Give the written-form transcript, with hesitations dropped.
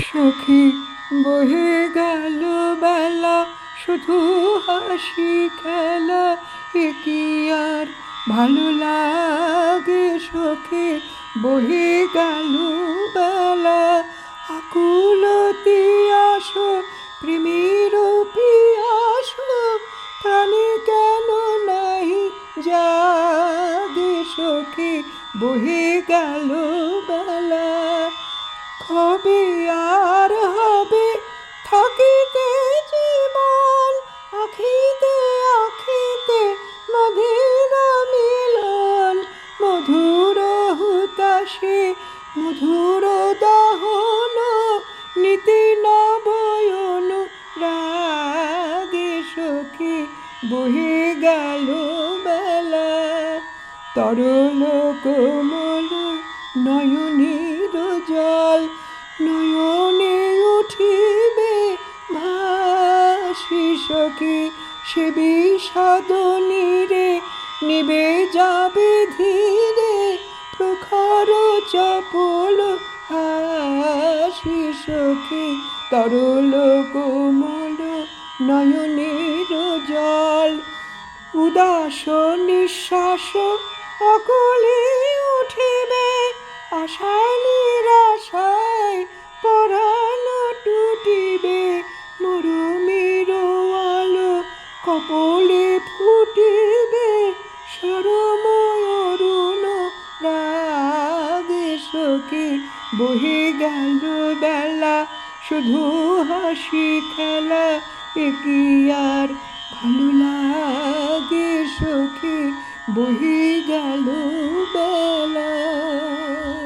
সখী বহে গেল বেলা, শুধু হাসি খেলা, এ কি আর ভালো লাগে সখী? বহে গেল বেলা, আকুলতি আসো প্রেমের পিয়াস, প্রাণে কেন নাই জাগে সখী? বহে গেল বেলা। কবে আর হবে থাকিতে জীবন, আখিতে আখিতে মধুর মিলন, মধুর হুতাশে মধুর দহন, নীতি নবয়ন রাগে সখী? বহে গেল বেলা। তরল কোমল নয়নের জল, নয়নে উঠিবে ভাসি সখী? সে বিষাদ নীরে নিবে যাবে ধীরে, প্রখর চপল হাসি সখী? তরল কোমল নয়নের জল, উদাস নিঃশ্বাস অকলে উঠিবে, আশায় নিরাশায় পরাণ টুটিবে, মরমের আলো কপলে ফুটিবে, সরময় অরুণ রাগে সখী? বহে গেল বেলা, শুধু হাসি খেলা, এ কি আর ভালো লাগে সখী? বহে গেল বেলা।